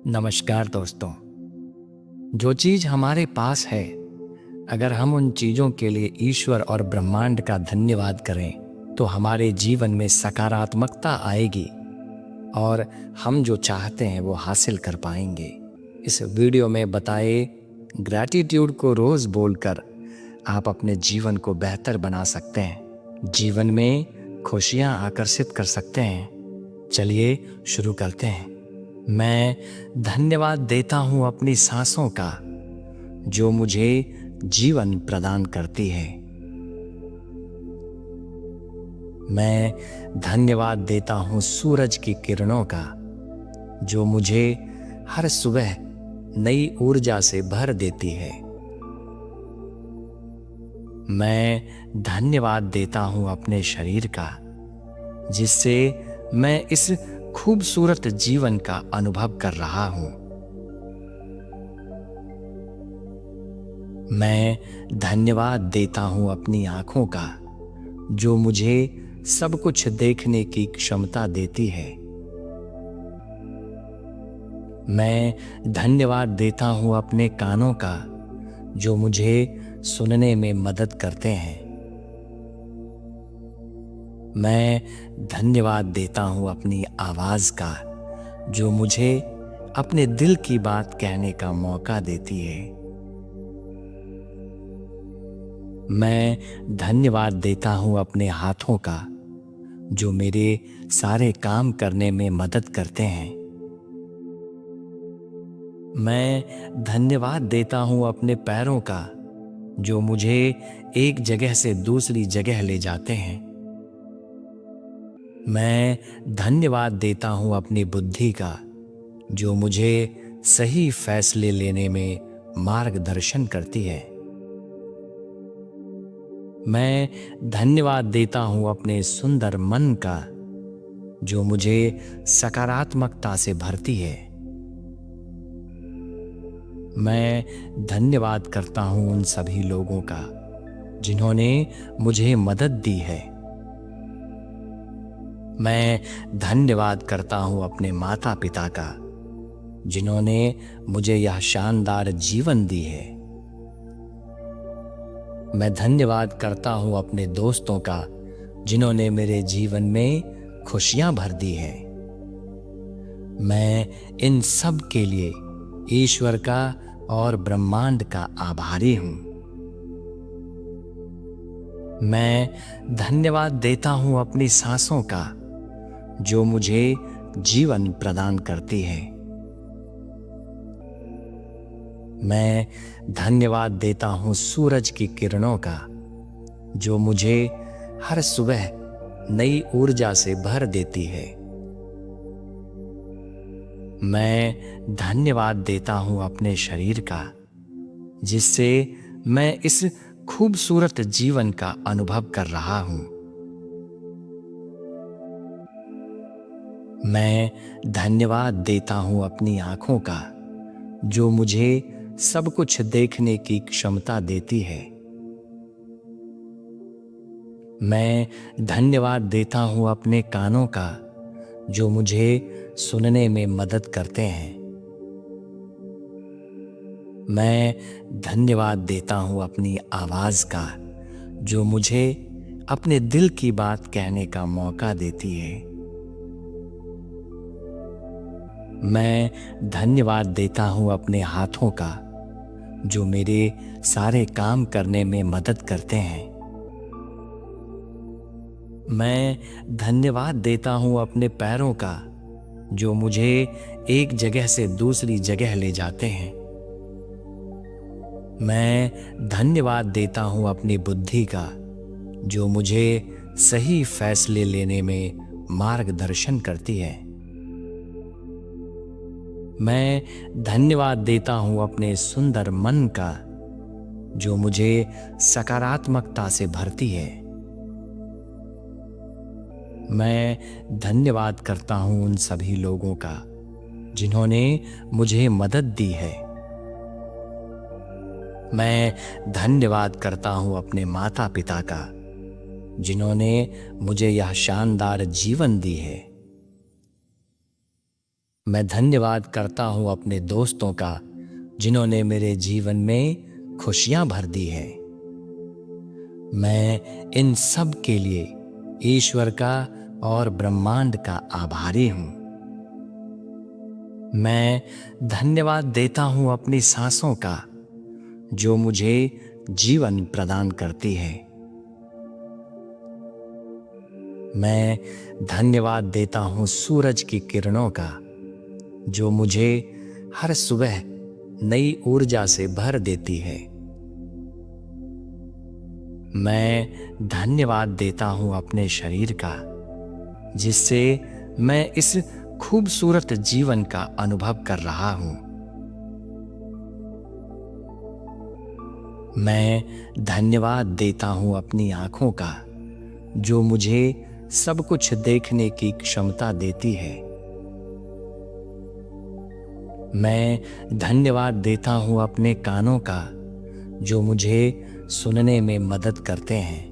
नमस्कार दोस्तों। जो चीज़ हमारे पास है, अगर हम उन चीज़ों के लिए ईश्वर और ब्रह्मांड का धन्यवाद करें तो हमारे जीवन में सकारात्मकता आएगी और हम जो चाहते हैं वो हासिल कर पाएंगे। इस वीडियो में बताए ग्रैटिट्यूड को रोज़ बोलकर आप अपने जीवन को बेहतर बना सकते हैं, जीवन में खुशियाँ आकर्षित कर सकते हैं। चलिए शुरू करते हैं। मैं धन्यवाद देता हूँ अपनी सांसों का, जो मुझे जीवन प्रदान करती है। मैं धन्यवाद देता हूँ सूरज की किरणों का, जो मुझे हर सुबह नई ऊर्जा से भर देती है। मैं धन्यवाद देता हूँ अपने शरीर का, जिससे मैं इस खूबसूरत जीवन का अनुभव कर रहा हूं। मैं धन्यवाद देता हूं अपनी आंखों का, जो मुझे सब कुछ देखने की क्षमता देती है। मैं धन्यवाद देता हूं अपने कानों का, जो मुझे सुनने में मदद करते हैं। मैं धन्यवाद देता हूँ अपनी आवाज़ का, जो मुझे अपने दिल की बात कहने का मौका देती है। मैं धन्यवाद देता हूँ अपने हाथों का, जो मेरे सारे काम करने में मदद करते हैं। मैं धन्यवाद देता हूँ अपने पैरों का, जो मुझे एक जगह से दूसरी जगह ले जाते हैं। मैं धन्यवाद देता हूँ अपनी बुद्धि का, जो मुझे सही फैसले लेने में मार्गदर्शन करती है। मैं धन्यवाद देता हूँ अपने सुंदर मन का, जो मुझे सकारात्मकता से भरती है। मैं धन्यवाद करता हूँ उन सभी लोगों का, जिन्होंने मुझे मदद दी है। मैं धन्यवाद करता हूँ अपने माता पिता का, जिन्होंने मुझे यह शानदार जीवन दी है। मैं धन्यवाद करता हूँ अपने दोस्तों का, जिन्होंने मेरे जीवन में खुशियाँ भर दी है। मैं इन सब के लिए ईश्वर का और ब्रह्मांड का आभारी हूँ। मैं धन्यवाद देता हूँ अपनी सांसों का, जो मुझे जीवन प्रदान करती है। मैं धन्यवाद देता हूँ सूरज की किरणों का, जो मुझे हर सुबह नई ऊर्जा से भर देती है। मैं धन्यवाद देता हूँ अपने शरीर का, जिससे मैं इस खूबसूरत जीवन का अनुभव कर रहा हूँ। मैं धन्यवाद देता हूँ अपनी आंखों का, जो मुझे सब कुछ देखने की क्षमता देती है। मैं धन्यवाद देता हूँ अपने कानों का, जो मुझे सुनने में मदद करते हैं। मैं धन्यवाद देता हूँ अपनी आवाज़ का, जो मुझे अपने दिल की बात कहने का मौका देती है। मैं धन्यवाद देता हूँ अपने हाथों का, जो मेरे सारे काम करने में मदद करते हैं। मैं धन्यवाद देता हूँ अपने पैरों का, जो मुझे एक जगह से दूसरी जगह ले जाते हैं। मैं धन्यवाद देता हूँ अपनी बुद्धि का, जो मुझे सही फैसले लेने में मार्गदर्शन करती है। मैं धन्यवाद देता हूँ अपने सुंदर मन का, जो मुझे सकारात्मकता से भरती है। मैं धन्यवाद करता हूँ उन सभी लोगों का, जिन्होंने मुझे मदद दी है। मैं धन्यवाद करता हूँ अपने माता पिता का, जिन्होंने मुझे यह शानदार जीवन दी है। मैं धन्यवाद करता हूँ अपने दोस्तों का जिन्होंने मेरे जीवन में खुशियां भर दी है। मैं इन सब के लिए ईश्वर का और ब्रह्मांड का आभारी हूँ। मैं धन्यवाद देता हूँ अपनी सांसों का जो मुझे जीवन प्रदान करती है। मैं धन्यवाद देता हूँ सूरज की किरणों का जो मुझे हर सुबह नई ऊर्जा से भर देती है। मैं धन्यवाद देता हूँ अपने शरीर का जिससे मैं इस खूबसूरत जीवन का अनुभव कर रहा हूँ। मैं धन्यवाद देता हूँ अपनी आँखों का जो मुझे सब कुछ देखने की क्षमता देती है। मैं धन्यवाद देता हूँ अपने कानों का जो मुझे सुनने में मदद करते हैं।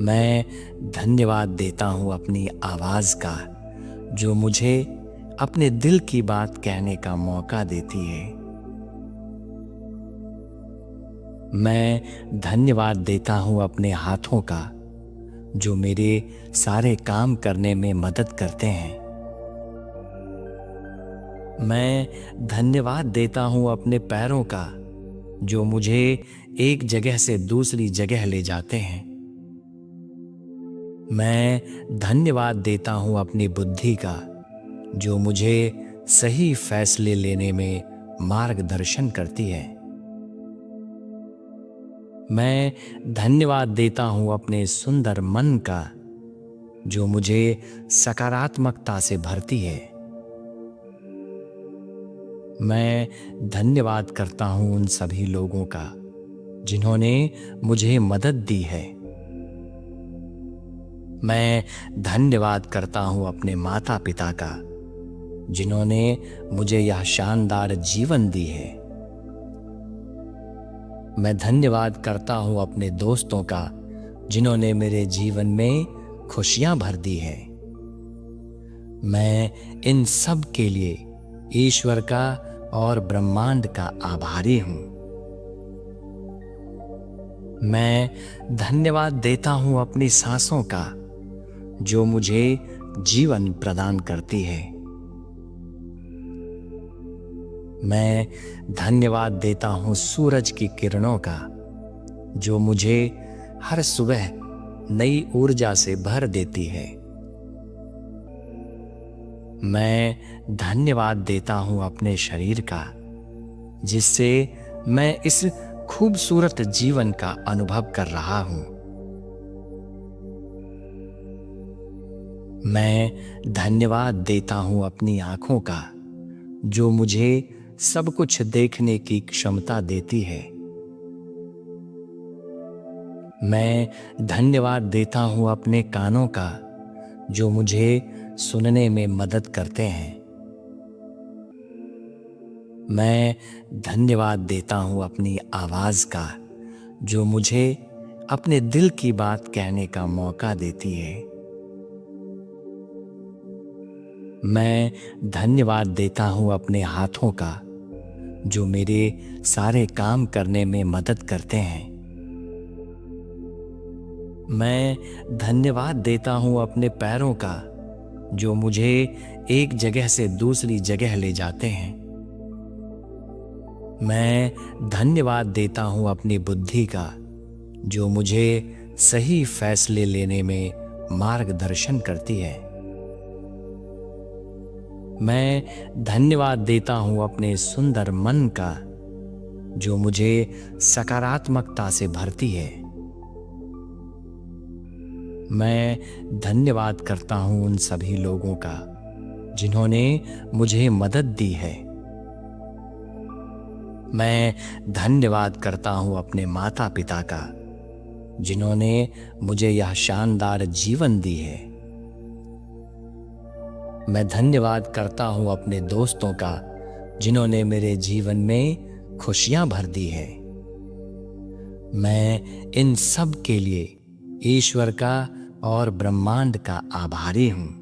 मैं धन्यवाद देता हूँ अपनी आवाज़ का जो मुझे अपने दिल की बात कहने का मौका देती है। मैं धन्यवाद देता हूँ अपने हाथों का जो मेरे सारे काम करने में मदद करते हैं। मैं धन्यवाद देता हूँ अपने पैरों का जो मुझे एक जगह से दूसरी जगह ले जाते हैं। मैं धन्यवाद देता हूँ अपनी बुद्धि का जो मुझे सही फैसले लेने में मार्गदर्शन करती है। मैं धन्यवाद देता हूँ अपने सुंदर मन का जो मुझे सकारात्मकता से भरती है। मैं धन्यवाद करता हूँ उन सभी लोगों का जिन्होंने मुझे मदद दी है। मैं धन्यवाद करता हूँ अपने माता पिता का जिन्होंने मुझे यह शानदार जीवन दी है। मैं धन्यवाद करता हूँ अपने दोस्तों का जिन्होंने मेरे जीवन में खुशियां भर दी है। मैं इन सब के लिए ईश्वर का और ब्रह्मांड का आभारी हूँ। मैं धन्यवाद देता हूँ अपनी सांसों का जो मुझे जीवन प्रदान करती है। मैं धन्यवाद देता हूँ सूरज की किरणों का जो मुझे हर सुबह नई ऊर्जा से भर देती है। मैं धन्यवाद देता हूँ अपने शरीर का जिससे मैं इस खूबसूरत जीवन का अनुभव कर रहा हूँ। मैं धन्यवाद देता हूँ अपनी आँखों का जो मुझे सब कुछ देखने की क्षमता देती है। मैं धन्यवाद देता हूँ अपने कानों का जो मुझे सुनने में मदद करते हैं। मैं धन्यवाद देता हूँ अपनी आवाज़ का जो मुझे अपने दिल की बात कहने का मौका देती है। मैं धन्यवाद देता हूँ अपने हाथों का जो मेरे सारे काम करने में मदद करते हैं। मैं धन्यवाद देता हूँ अपने पैरों का जो मुझे एक जगह से दूसरी जगह ले जाते हैं। मैं धन्यवाद देता हूँ अपनी बुद्धि का जो मुझे सही फैसले लेने में मार्गदर्शन करती है। मैं धन्यवाद देता हूँ अपने सुंदर मन का जो मुझे सकारात्मकता से भरती है। मैं धन्यवाद करता हूँ उन सभी लोगों का जिन्होंने मुझे मदद दी है। मैं धन्यवाद करता हूँ अपने माता पिता का जिन्होंने मुझे यह शानदार जीवन दी है। मैं धन्यवाद करता हूँ अपने दोस्तों का जिन्होंने मेरे जीवन में खुशियां भर दी है। मैं इन सब के लिए ईश्वर का और ब्रह्मांड का आभारी हूँ।